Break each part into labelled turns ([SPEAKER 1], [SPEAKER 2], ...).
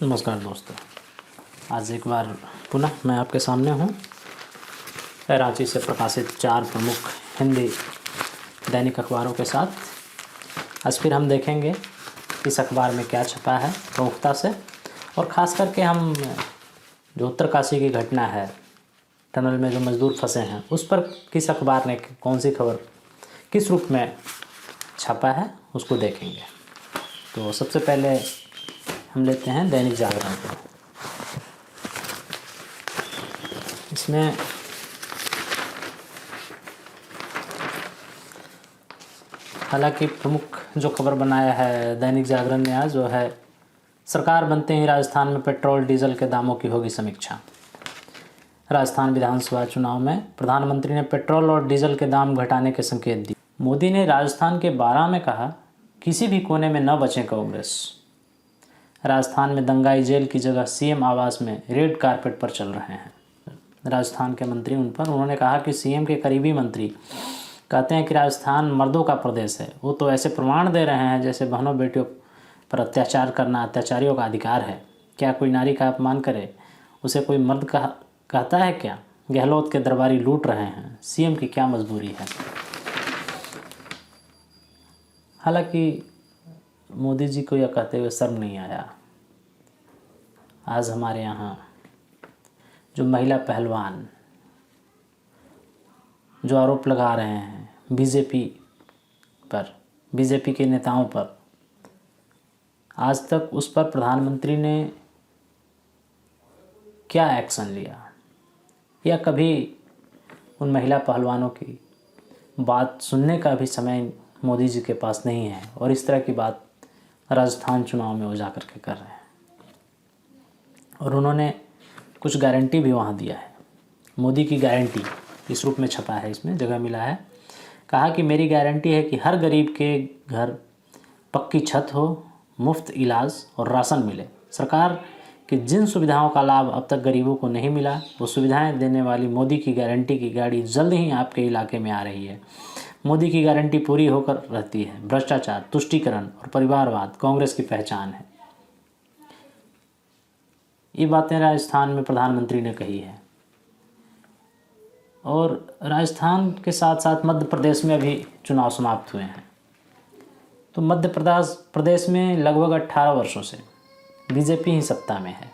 [SPEAKER 1] नमस्कार दोस्तों, आज एक बार पुनः मैं आपके सामने हूँ रांची से प्रकाशित 4 प्रमुख हिंदी दैनिक अखबारों के साथ। आज फिर हम देखेंगे इस अखबार में क्या छपा है प्रमुखता से, और ख़ास करके हम जो उत्तरकाशी की घटना है, टनल में जो मज़दूर फंसे हैं, उस पर किस अखबार ने कौन सी खबर किस रूप में छपा है उसको देखेंगे। तो सबसे पहले हम लेते हैं दैनिक जागरण को। इसमें हालांकि प्रमुख जो खबर बनाया है दैनिक जागरण ने आज, वो है सरकार बनते ही राजस्थान में पेट्रोल डीजल के दामों की होगी समीक्षा। राजस्थान विधानसभा चुनाव में प्रधानमंत्री ने पेट्रोल और डीजल के दाम घटाने के संकेत दिए। मोदी ने राजस्थान के बारां में कहा, किसी भी कोने में न बचे कांग्रेस। राजस्थान में दंगाई जेल की जगह सीएम आवास में रेड कारपेट पर चल रहे हैं। राजस्थान के मंत्री उन्होंने कहा कि सीएम के करीबी मंत्री कहते हैं कि राजस्थान मर्दों का प्रदेश है। वो तो ऐसे प्रमाण दे रहे हैं जैसे बहनों बेटियों पर अत्याचार करना अत्याचारियों का अधिकार है। क्या कोई नारी का अपमान करे उसे कोई मर्द कहता है क्या? गहलोत के दरबारी लूट रहे हैं, सीएम की क्या मजबूरी है। हालांकि मोदी जी को यह कहते हुए शर्म नहीं आया। आज हमारे यहाँ जो महिला पहलवान जो आरोप लगा रहे हैं बीजेपी के नेताओं पर, आज तक उस पर प्रधानमंत्री ने क्या एक्शन लिया, या कभी उन महिला पहलवानों की बात सुनने का भी समय मोदी जी के पास नहीं है। और इस तरह की बात राजस्थान चुनाव में वो जा कर के कर रहे हैं। और उन्होंने कुछ गारंटी भी वहाँ दिया है। मोदी की गारंटी इस रूप में छपा है, इसमें जगह मिला है। कहा कि मेरी गारंटी है कि हर गरीब के घर पक्की छत हो, मुफ्त इलाज और राशन मिले। सरकार की जिन सुविधाओं का लाभ अब तक गरीबों को नहीं मिला, वो सुविधाएं देने वाली मोदी की गारंटी की गाड़ी जल्द ही आपके इलाके में आ रही है। मोदी की गारंटी पूरी होकर रहती है। भ्रष्टाचार, तुष्टीकरण और परिवारवाद कांग्रेस की पहचान है। ये बातें राजस्थान में प्रधानमंत्री ने कही है। और राजस्थान के साथ साथ मध्य प्रदेश में भी चुनाव समाप्त हुए हैं। तो मध्य प्रदेश में लगभग 18 वर्षों से बीजेपी ही सत्ता में है।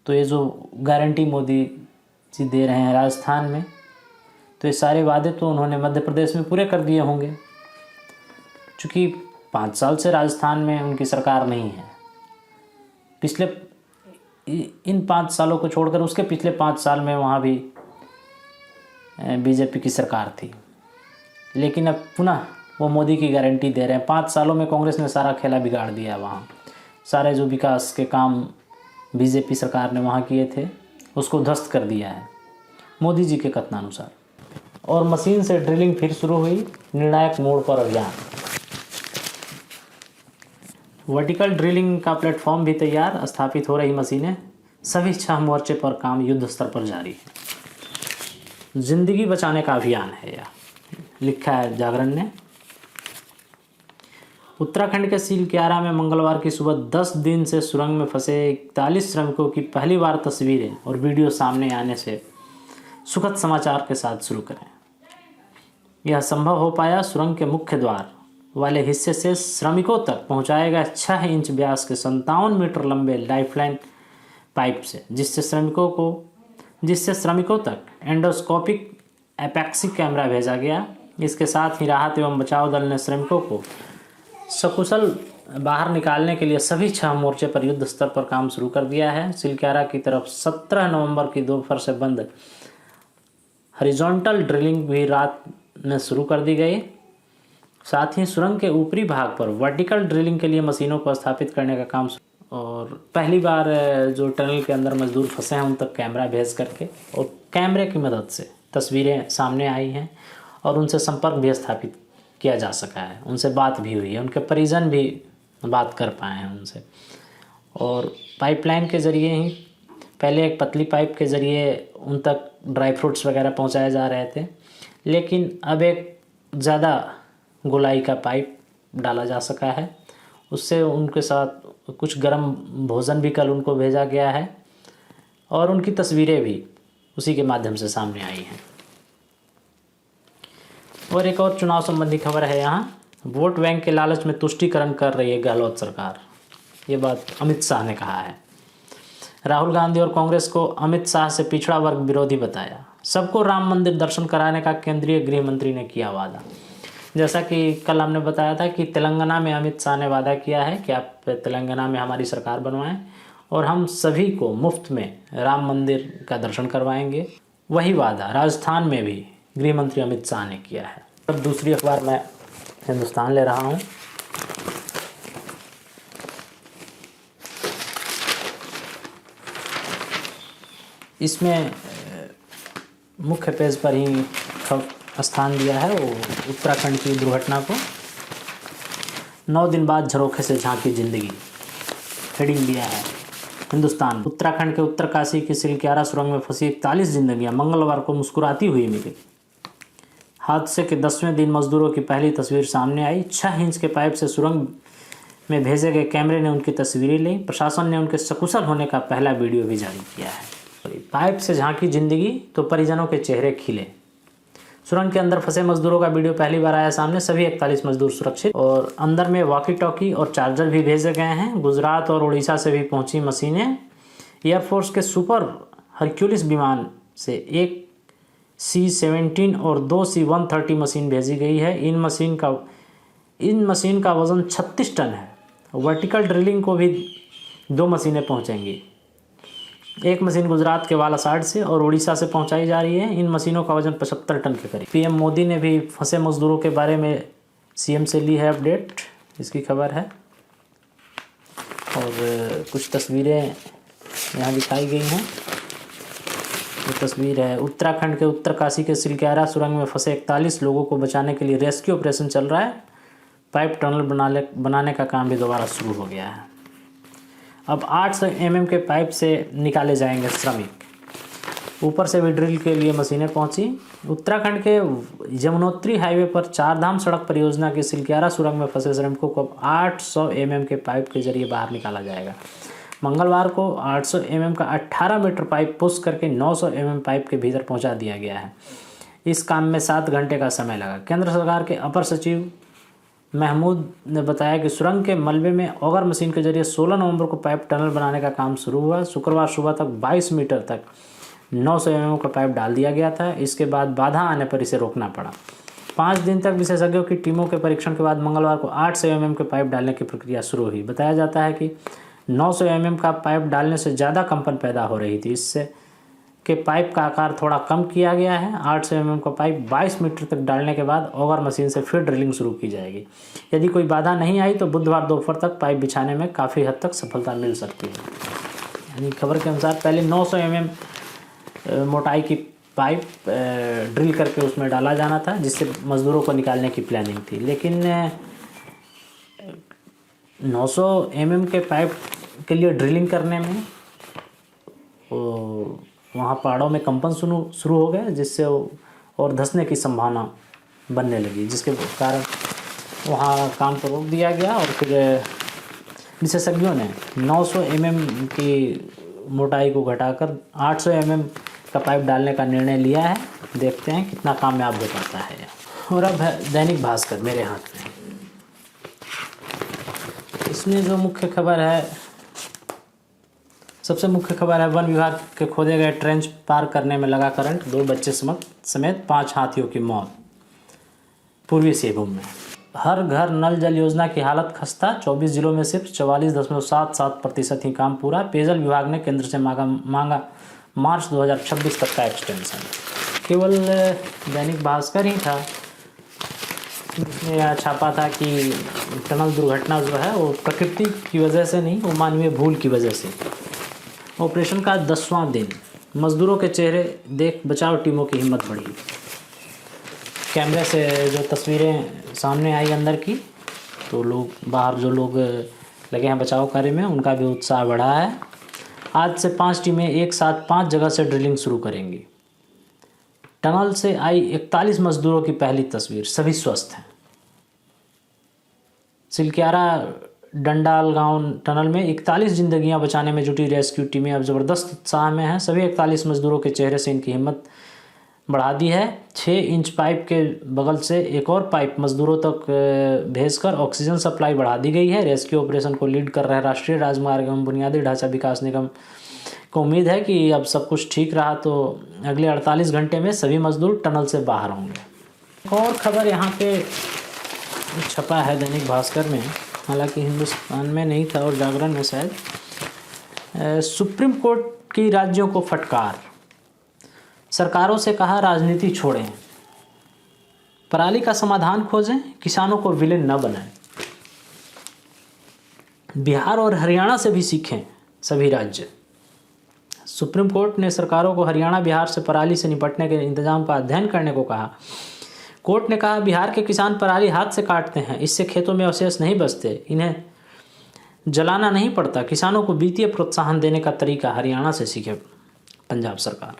[SPEAKER 1] तो ये जो गारंटी मोदी जी दे रहे हैं राजस्थान में, तो ये सारे वादे तो उन्होंने मध्य प्रदेश में पूरे कर दिए होंगे। चूँकि 5 साल से राजस्थान में उनकी सरकार नहीं है। पिछले इन 5 सालों को छोड़कर उसके पिछले 5 साल में वहाँ भी बीजेपी की सरकार थी। लेकिन अब पुनः वो मोदी की गारंटी दे रहे हैं। 5 सालों में कांग्रेस ने सारा खेला बिगाड़ दिया। वहाँ सारे जो विकास के काम बीजेपी सरकार ने वहाँ किए थे उसको ध्वस्त कर दिया है मोदी जी के कथनानुसार। और मशीन से ड्रिलिंग फिर शुरू हुई, निर्णायक मोड़ पर अभियान। वर्टिकल ड्रिलिंग का प्लेटफॉर्म भी तैयार, स्थापित हो रही मशीनें। सभी 6 मोर्चे पर काम युद्ध स्तर पर जारी है। जिंदगी बचाने का अभियान है यह, लिखा है जागरण ने। उत्तराखंड के सीलक्यारा में मंगलवार की सुबह 10 दिन से सुरंग में फंसे 41 श्रमिकों की पहली बार तस्वीरें और वीडियो सामने आने से सुखद समाचार के साथ शुरू करें। यह संभव हो पाया सुरंग के मुख्य द्वार वाले हिस्से से श्रमिकों तक पहुंचाए गए 6 इंच व्यास के 57 मीटर लंबे लाइफलाइन पाइप से, जिससे श्रमिकों तक एंडोस्कोपिक एपेक्सी कैमरा भेजा गया। इसके साथ ही राहत एवं बचाव दल ने श्रमिकों को सकुशल बाहर निकालने के लिए सभी 6 मोर्चे पर युद्ध स्तर पर काम शुरू कर दिया है। सिलक्यारा की तरफ 17 नवंबर की दोपहर से बंद हॉरिजॉन्टल ड्रिलिंग भी रात में शुरू कर दी गई। साथ ही सुरंग के ऊपरी भाग पर वर्टिकल ड्रिलिंग के लिए मशीनों को स्थापित करने का काम। और पहली बार जो टनल के अंदर मजदूर फंसे हैं उन तक कैमरा भेज करके और कैमरे की मदद से तस्वीरें सामने आई हैं और उनसे संपर्क भी स्थापित किया जा सका है। उनसे बात भी हुई है, उनके परिजन भी बात कर पाए हैं उनसे। और पाइपलाइन के ज़रिए ही, पहले एक पतली पाइप के ज़रिए उन तक ड्राई फ्रूट्स वगैरह पहुंचाए जा रहे थे, लेकिन अब एक ज़्यादा गोलाई का पाइप डाला जा सका है। उससे उनके साथ कुछ गर्म भोजन भी कल उनको भेजा गया है और उनकी तस्वीरें भी उसी के माध्यम से सामने आई हैं। और एक और चुनाव संबंधी खबर है यहाँ, वोट बैंक के लालच में तुष्टीकरण कर रही है गहलोत सरकार, ये बात अमित शाह ने कहा है। राहुल गांधी और कांग्रेस को अमित शाह से पिछड़ा वर्ग विरोधी बताया। सबको राम मंदिर दर्शन कराने का केंद्रीय गृह मंत्री ने किया वादा। जैसा कि कल हमने बताया था कि तेलंगाना में अमित शाह ने वादा किया है कि आप तेलंगाना में हमारी सरकार बनवाएं और हम सभी को मुफ्त में राम मंदिर का दर्शन करवाएंगे। वही वादा राजस्थान में भी गृह मंत्री अमित शाह ने किया है। अब दूसरी अखबार मैं हिंदुस्तान ले रहा हूँ। इसमें मुख्य पेज पर ही स्थान दिया है वो उत्तराखंड की दुर्घटना को। 9 दिन बाद झरोखे से झांकी जिंदगी, हेडिंग दिया है हिंदुस्तान। उत्तराखंड के उत्तरकाशी की सिलक्यारा सुरंग में फंसी 41 जिंदगियां मंगलवार को मुस्कुराती हुई मिली। हादसे के 10वें दिन मजदूरों की पहली तस्वीर सामने आई। 6 इंच के पाइप से सुरंग में भेजे गए कैमरे ने उनकी तस्वीरें ली। प्रशासन ने उनके सकुशल होने का पहला वीडियो भी जारी किया है। पाइप से झांकी जिंदगी तो परिजनों के चेहरे खिले। सुरंग के अंदर फंसे मजदूरों का वीडियो पहली बार आया सामने। सभी 41 मजदूर सुरक्षित और अंदर में वॉकी टॉकी और चार्जर भी भेजे गए हैं। गुजरात और उड़ीसा से भी पहुंची मशीनें। एयरफोर्स के सुपर हरक्यूलिस विमान से एक C-17 और 2 C-130 मशीन भेजी गई है। इन मशीन का वजन 36 टन है। वर्टिकल ड्रिलिंग को भी 2 मशीनें पहुंचेंगी। एक मशीन गुजरात के बालासाड से और उड़ीसा से पहुंचाई जा रही है। इन मशीनों का वजन 75 टन के करीब। पीएम मोदी ने भी फंसे मजदूरों के बारे में सीएम से ली है अपडेट, इसकी खबर है। और कुछ तस्वीरें यहाँ दिखाई गई हैं। ये तस्वीर है उत्तराखंड के उत्तरकाशी के सिलक्यारा सुरंग में फंसे 41 लोगों को बचाने के लिए रेस्क्यू ऑपरेशन चल रहा है। पाइप टनल बनाने का काम भी दोबारा शुरू हो गया है। अब 800 mm के पाइप से निकाले जाएंगे श्रमिक। ऊपर से भी ड्रिल के लिए मशीनें पहुंची। उत्तराखंड के यमुनोत्री हाईवे पर 4 धाम सड़क परियोजना की सिलक्यारा सुरंग में फंसे श्रमिकों को 800 mm के पाइप के जरिए बाहर निकाला जाएगा। मंगलवार को 800 mm का 18 मीटर पाइप पुश करके 900 mm पाइप के भीतर पहुंचा दिया गया है। इस काम में 7 घंटे का समय लगा। केंद्र सरकार के अपर सचिव महमूद ने बताया कि सुरंग के मलबे में ऑगर मशीन के जरिए 16 नवंबर को पाइप टनल बनाने का काम शुरू हुआ। शुक्रवार सुबह तक 22 मीटर तक 900 mm का पाइप डाल दिया गया था। इसके बाद बाधा आने पर इसे रोकना पड़ा। 5 दिन तक विशेषज्ञों की टीमों के परीक्षण के बाद मंगलवार को 800 mm के पाइप डालने की प्रक्रिया शुरू हुई। बताया जाता है कि 900 mm का पाइप डालने से ज़्यादा कंपन पैदा हो रही थी। इससे के पाइप का आकार थोड़ा कम किया गया है। 800 mm का पाइप 22 मीटर तक डालने के बाद ऑगर मशीन से फिर ड्रिलिंग शुरू की जाएगी। यदि कोई बाधा नहीं आई तो बुधवार दोपहर तक पाइप बिछाने में काफ़ी हद तक सफलता मिल सकती है। यानी खबर के अनुसार पहले 900 mm मोटाई की पाइप ड्रिल करके उसमें डाला जाना था, जिससे मज़दूरों को निकालने की प्लानिंग थी। लेकिन 900 mm के पाइप के लिए ड्रिलिंग करने में वहाँ पहाड़ों में कंपन शुरू हो गया, जिससे और धंसने की संभावना बनने लगी, जिसके कारण वहाँ काम को रोक दिया गया। और फिर विशेषज्ञों ने 900 mm की मोटाई को घटाकर 800 mm का पाइप डालने का निर्णय लिया है। देखते हैं कितना कामयाब हो पाता है। और अब है दैनिक भास्कर मेरे हाथ में। इसमें जो मुख्य खबर है, सबसे मुख्य खबर है वन विभाग के खोदे गए ट्रेंच पार करने में लगा करंट, 2 बच्चे समेत 5 हाथियों की मौत पूर्वी सिंहभूम में। हर घर नल जल योजना की हालत खस्ता, 24 जिलों में सिर्फ 44.77% ही काम पूरा। पेयजल विभाग ने केंद्र से मांगा मार्च 2026 तक का एक्सटेंशन। केवल दैनिक भास्कर ही था जिसने छापा था कि टनल दुर्घटना जो है वो प्रकृति की वजह से नहीं, वो मानवीय भूल की वजह से। ऑपरेशन का 10वां दिन, मजदूरों के चेहरे देख बचाव टीमों की हिम्मत बढ़ी। कैमरे से जो तस्वीरें सामने आई अंदर की, तो लोग बाहर जो लोग लगे हैं बचाव कार्य में, उनका भी उत्साह बढ़ा है। आज से 5 टीमें एक साथ 5 जगह से ड्रिलिंग शुरू करेंगी। टनल से आई 41 मजदूरों की पहली तस्वीर, सभी स्वस्थ हैं। सिलक्यारा डंडाल गांव टनल में 41 जिंदगियां बचाने में जुटी रेस्क्यू टीमें अब ज़बरदस्त उत्साह में हैं। सभी 41 मजदूरों के चेहरे से इनकी हिम्मत बढ़ा दी है। 6 इंच पाइप के बगल से एक और पाइप मजदूरों तक भेजकर ऑक्सीजन सप्लाई बढ़ा दी गई है। रेस्क्यू ऑपरेशन को लीड कर रहे राष्ट्रीय राजमार्ग एवं बुनियादी ढांचा विकास निगम को उम्मीद है कि अब सब कुछ ठीक रहा तो अगले 48 घंटे में सभी मजदूर टनल से बाहर होंगे। एक और खबर यहाँ पे छपा है दैनिक भास्कर में, हालांकि हिंदुस्तान में नहीं था और जागरण में शायद। सुप्रीम कोर्ट की राज्यों को फटकार, सरकारों से कहा राजनीति छोड़ें, पराली का समाधान खोजें, किसानों को विलेन न बनाएं। बिहार और हरियाणा से भी सीखें सभी राज्य। सुप्रीम कोर्ट ने सरकारों को हरियाणा बिहार से पराली से निपटने के इंतजाम का अध्ययन करने को कहा। कोर्ट ने कहा बिहार के किसान पराली हाथ से काटते हैं, इससे खेतों में अवशेष नहीं बचते, इन्हें जलाना नहीं पड़ता। किसानों को वित्तीय प्रोत्साहन देने का तरीका हरियाणा से सीखे पंजाब सरकार।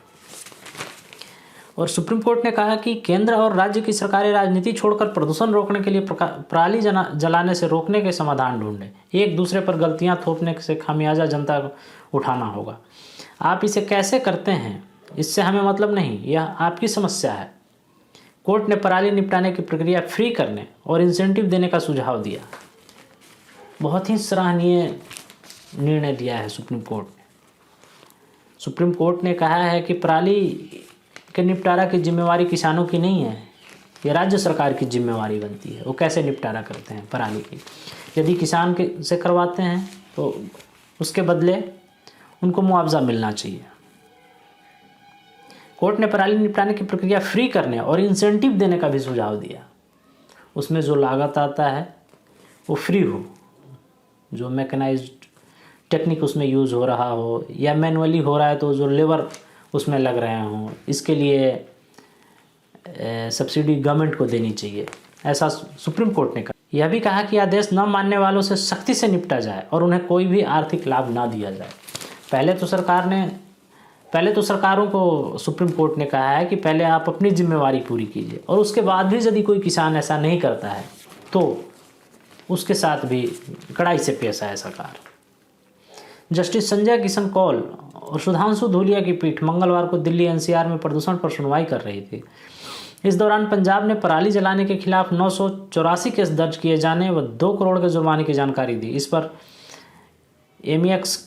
[SPEAKER 1] और सुप्रीम कोर्ट ने कहा कि केंद्र और राज्य की सरकारें राजनीति छोड़कर प्रदूषण रोकने के लिए पराली जलाने से रोकने के समाधान ढूंढें। एक दूसरे पर गलतियां थोपने से खामियाजा जनता को उठाना होगा। आप इसे कैसे करते हैं इससे हमें मतलब नहीं, यह आपकी समस्या है। कोर्ट ने पराली निपटाने की प्रक्रिया फ्री करने और इंसेंटिव देने का सुझाव दिया। बहुत ही सराहनीय निर्णय लिया है सुप्रीम कोर्ट ने। सुप्रीम कोर्ट ने कहा है कि पराली के निपटारा की जिम्मेवारी किसानों की नहीं है, ये राज्य सरकार की जिम्मेवारी बनती है। वो कैसे निपटारा करते हैं पराली की। यदि किसान से करवाते हैं तो उसके बदले उनको मुआवजा मिलना चाहिए। कोर्ट ने पराली निपटाने की प्रक्रिया फ्री करने और इंसेंटिव देने का भी सुझाव दिया। उसमें जो लागत आता है वो फ्री हो, जो मैकेनाइज्ड टेक्निक उसमें यूज़ हो रहा हो या मैनुअली हो रहा है तो जो लेबर उसमें लग रहे हों, इसके लिए सब्सिडी गवर्नमेंट को देनी चाहिए, ऐसा सुप्रीम कोर्ट ने कहा। यह भी कहा कि आदेश न मानने वालों से सख्ती से निपटा जाए और उन्हें कोई भी आर्थिक लाभ ना दिया जाए। पहले तो सरकारों को सुप्रीम कोर्ट ने कहा है कि पहले आप अपनी जिम्मेवारी पूरी कीजिए और उसके बाद भी यदि कोई किसान ऐसा नहीं करता है तो उसके साथ भी कड़ाई से पेश आए सरकार। जस्टिस संजय किशन कौल और सुधांशु धूलिया की पीठ मंगलवार को दिल्ली एनसीआर में प्रदूषण पर सुनवाई कर रही थी। इस दौरान पंजाब ने पराली जलाने के खिलाफ 984 केस दर्ज किए जाने व 2 करोड़ के जुर्माने की जानकारी दी। इस पर एमईएक्स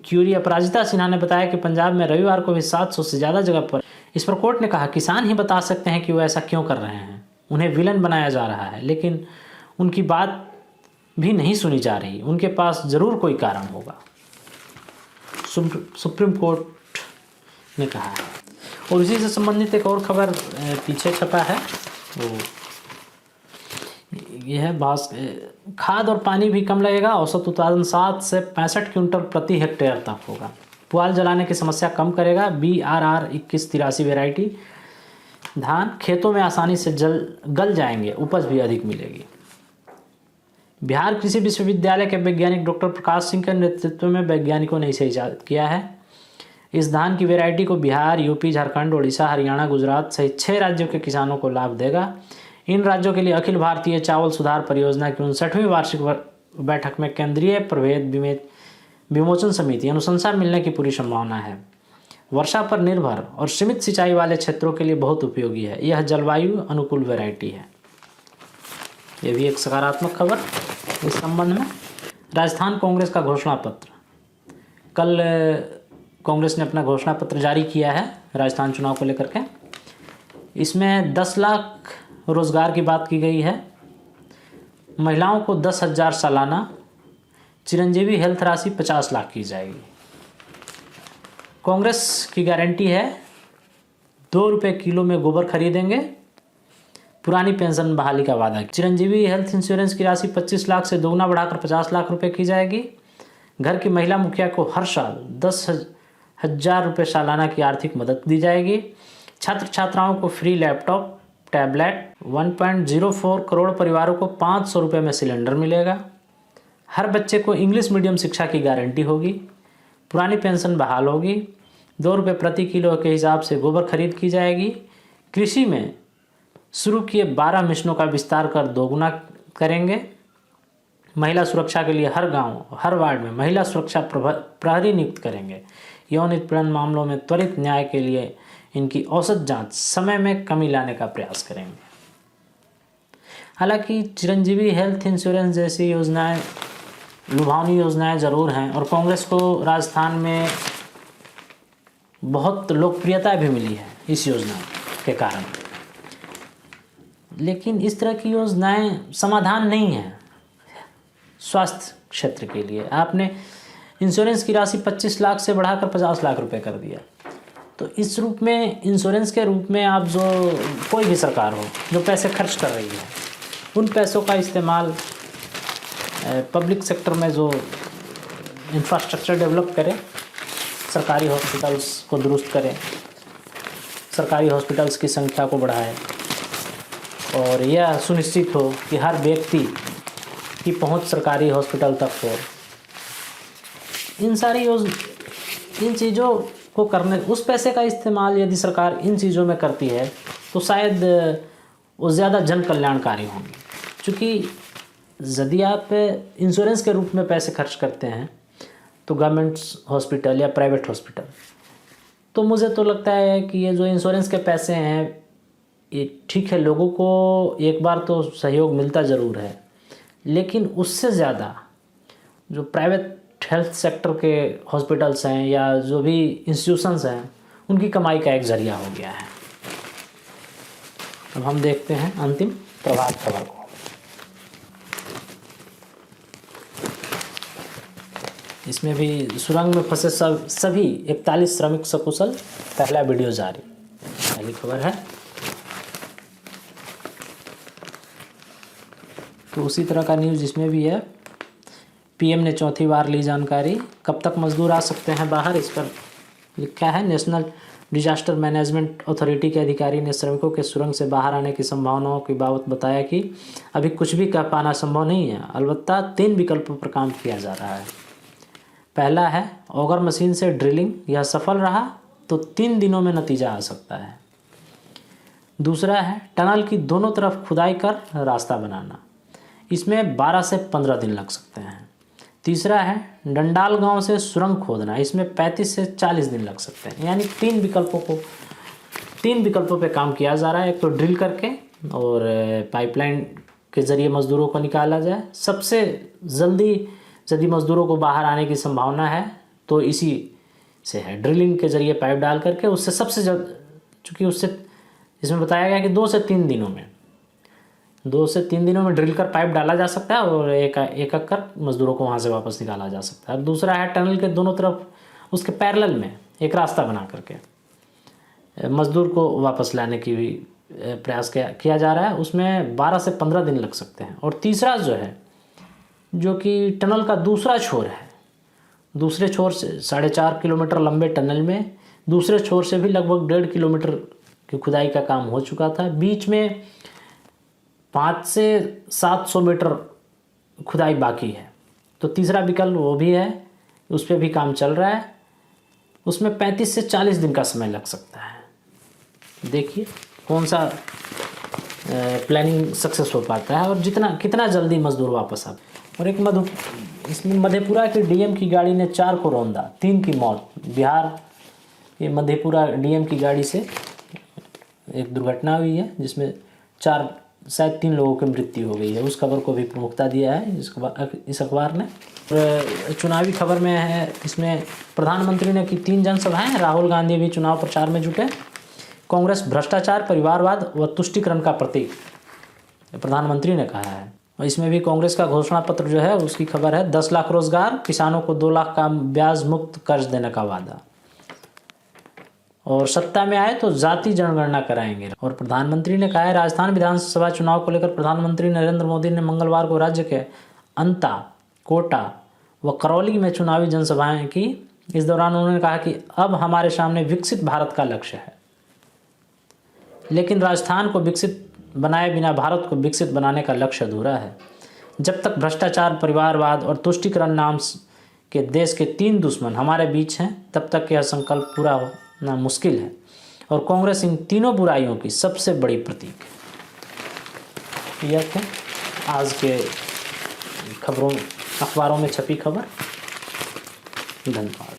[SPEAKER 1] क्यूरी अपराजिता सिन्हा ने बताया कि पंजाब में रविवार को भी 700 से ज़्यादा जगह पर। इस पर कोर्ट ने कहा किसान ही बता सकते हैं कि वो ऐसा क्यों कर रहे हैं, उन्हें विलन बनाया जा रहा है, लेकिन उनकी बात भी नहीं सुनी जा रही, उनके पास ज़रूर कोई कारण होगा, सुप्रीम कोर्ट ने कहा है। और इसी से संबंधित एक और खबर पीछे छपा है, वो यह है खाद और पानी भी कम लगेगा, औसत उत्पादन 7 से 65 क्विंटल प्रति हेक्टेयर तक होगा। पुआल जलाने की समस्या कम करेगा। BRR 2183 वेराइटी धान खेतों में आसानी से गल जाएंगे, उपज भी अधिक मिलेगी। बिहार कृषि विश्वविद्यालय के वैज्ञानिक डॉक्टर प्रकाश सिंह के नेतृत्व में वैज्ञानिकों ने इसे इजाद किया है। इस धान की वेराइटी को बिहार, यूपी, झारखंड, उड़ीसा, हरियाणा, गुजरात सहित 6 राज्यों के किसानों को लाभ देगा। इन राज्यों के लिए अखिल भारतीय चावल सुधार परियोजना की 59वीं वार्षिक बैठक में केंद्रीय प्रभेद विमोचन समिति अनुशंसा मिलने की पूरी संभावना है। वर्षा पर निर्भर और सीमित सिंचाई वाले क्षेत्रों के लिए बहुत उपयोगी है। यह जलवायु अनुकूल वैरायटी है। यह भी एक सकारात्मक खबर इस संबंध में। राजस्थान कांग्रेस का घोषणा पत्र, कल कांग्रेस ने अपना घोषणा पत्र जारी किया है राजस्थान चुनाव को लेकर के। इसमें 10 लाख रोजगार की बात की गई है, महिलाओं को 10,000 सालाना, चिरंजीवी हेल्थ राशि 50 लाख की जाएगी। कांग्रेस की गारंटी है 2 रुपये किलो में गोबर खरीदेंगे, पुरानी पेंशन बहाली का वादा। चिरंजीवी हेल्थ इंश्योरेंस की राशि 25 लाख से दोगुना बढ़ाकर 50 लाख रुपए की जाएगी। घर की महिला मुखिया को हर साल 10,000 रुपये सालाना की आर्थिक मदद दी जाएगी। छात्र छात्राओं को फ्री लैपटॉप, टैबलेट। 1.04 करोड़ परिवारों को 500 रुपये में सिलेंडर मिलेगा। हर बच्चे को इंग्लिश मीडियम शिक्षा की गारंटी होगी। पुरानी पेंशन बहाल होगी। 2 रुपये प्रति किलो के हिसाब से गोबर खरीद की जाएगी। कृषि में शुरू किए 12 मिशनों का विस्तार कर दोगुना करेंगे। महिला सुरक्षा के लिए हर गांव, हर वार्ड में महिला सुरक्षा प्रहरी नियुक्त करेंगे। यौन उत्पीड़न मामलों में त्वरित न्याय के लिए इनकी औसत जांच समय में कमी लाने का प्रयास करेंगे। हालांकि चिरंजीवी हेल्थ इंश्योरेंस जैसी योजनाएं लुभावनी योजनाएं ज़रूर हैं और कांग्रेस को राजस्थान में बहुत लोकप्रियता भी मिली है इस योजना के कारण, लेकिन इस तरह की योजनाएं समाधान नहीं है स्वास्थ्य क्षेत्र के लिए। आपने इंश्योरेंस की राशि 25 लाख से बढ़ाकर 50 लाख रुपए कर दिया, तो इस रूप में इंश्योरेंस के रूप में आप जो कोई भी सरकार हो जो पैसे खर्च कर रही है, उन पैसों का इस्तेमाल पब्लिक सेक्टर में जो इंफ्रास्ट्रक्चर डेवलप करे, सरकारी हॉस्पिटल्स को दुरुस्त करें, सरकारी हॉस्पिटल्स की संख्या को बढ़ाए और यह सुनिश्चित हो कि हर व्यक्ति की पहुंच सरकारी हॉस्पिटल तक हो। इन चीज़ों को करने, उस पैसे का इस्तेमाल यदि सरकार इन चीज़ों में करती है तो शायद वो ज़्यादा जन कल्याणकारी होंगी। क्योंकि यदि आप इंश्योरेंस के रूप में पैसे खर्च करते हैं तो गवर्नमेंट हॉस्पिटल या प्राइवेट हॉस्पिटल, तो मुझे तो लगता है कि ये जो इंश्योरेंस के पैसे हैं ये ठीक है, लोगों को एक बार तो सहयोग मिलता ज़रूर है, लेकिन उससे ज़्यादा जो प्राइवेट हेल्थ सेक्टर के हॉस्पिटल्स हैं या जो भी इंस्टीट्यूशंस हैं उनकी कमाई का एक ज़रिया हो गया है। अब हम देखते हैं अंतिम प्रभात खबर को। इसमें भी सुरंग में फंसे सभी 41 श्रमिक सकुशल, पहला वीडियो जारी, पहली खबर है। तो उसी तरह का न्यूज़ इसमें भी है। पीएम ने चौथी बार ली जानकारी, कब तक मजदूर आ सकते हैं बाहर, इस पर लिखा है। नेशनल डिजास्टर मैनेजमेंट अथॉरिटी के अधिकारी ने श्रमिकों के सुरंग से बाहर आने की संभावनाओं की बाबत बताया कि अभी कुछ भी कह पाना संभव नहीं है, अलबत्ता 3 विकल्पों पर काम किया जा रहा है। पहला है ऑगर मशीन से ड्रिलिंग, यह सफल रहा तो 3 दिनों में नतीजा आ सकता है। दूसरा है टनल की दोनों तरफ खुदाई कर रास्ता बनाना, इसमें 12 से 15 दिन लग सकते हैं। तीसरा है डंडाल गांव से सुरंग खोदना, इसमें 35 से 40 दिन लग सकते हैं। यानी 3 विकल्पों पे काम किया जा रहा है। एक तो ड्रिल करके और पाइपलाइन के ज़रिए मज़दूरों को निकाला जाए। सबसे जल्दी यदि मज़दूरों को बाहर आने की संभावना है तो इसी से है, ड्रिलिंग के ज़रिए पाइप डाल करके। उससे सबसे चूँकि उससे इसमें बताया गया कि 2 से 3 दिनों में ड्रिल कर पाइप डाला जा सकता है और एक कर मज़दूरों को वहाँ से वापस निकाला जा सकता है। दूसरा है टनल के दोनों तरफ उसके पैरेलल में एक रास्ता बना करके मज़दूर को वापस लाने की भी प्रयास किया जा रहा है, उसमें 12 से 15 दिन लग सकते हैं। और तीसरा जो है, जो कि टनल का दूसरा छोर है, दूसरे छोर से 4.5 किलोमीटर लंबे टनल में दूसरे छोर से भी लगभग 1.5 किलोमीटर की खुदाई का काम हो चुका था। बीच में 5 से 700 मीटर खुदाई बाकी है। तो तीसरा विकल्प वो भी है, उस पर भी काम चल रहा है, उसमें 35 से 40 दिन का समय लग सकता है। देखिए कौन सा प्लानिंग सक्सेस हो पाता है और कितना जल्दी मजदूर वापस आ। और एक इसमें मधेपुरा के डीएम की गाड़ी ने 4 को रौंदा, 3 की मौत। बिहार ये मधेपुरा डीएम की गाड़ी से एक दुर्घटना हुई है जिसमें 3 लोगों की मृत्यु हो गई है। उस खबर को भी प्रमुखता दिया है इस अखबार ने। और चुनावी खबर में है, इसमें प्रधानमंत्री ने की 3 जनसभाएं, राहुल गांधी भी चुनाव प्रचार में जुटे। कांग्रेस भ्रष्टाचार, परिवारवाद व तुष्टीकरण का प्रतीक, प्रधानमंत्री ने कहा है। और इसमें भी कांग्रेस का घोषणा पत्र जो है उसकी खबर है, 10 लाख रोजगार, किसानों को 2 लाख का ब्याज मुक्त कर्ज देने का वादा, और सत्ता में आए तो जाति जनगणना कराएंगे। और प्रधानमंत्री ने कहा है, राजस्थान विधानसभा चुनाव को लेकर प्रधानमंत्री नरेंद्र मोदी ने मंगलवार को राज्य के अंता, कोटा व करौली में चुनावी जनसभाएं की। इस दौरान उन्होंने कहा कि अब हमारे सामने विकसित भारत का लक्ष्य है, लेकिन राजस्थान को विकसित बनाए बिना भारत को विकसित बनाने का लक्ष्य अधूरा है। जब तक भ्रष्टाचार, परिवारवाद और तुष्टीकरण नाम के देश के 3 दुश्मन हमारे बीच हैं, तब तक यह संकल्प पूरा होना मुश्किल है। और कांग्रेस इन तीनों बुराइयों की सबसे बड़ी प्रतीक है। यह थे आज के खबरों अखबारों में छपी खबर। धन्यवाद।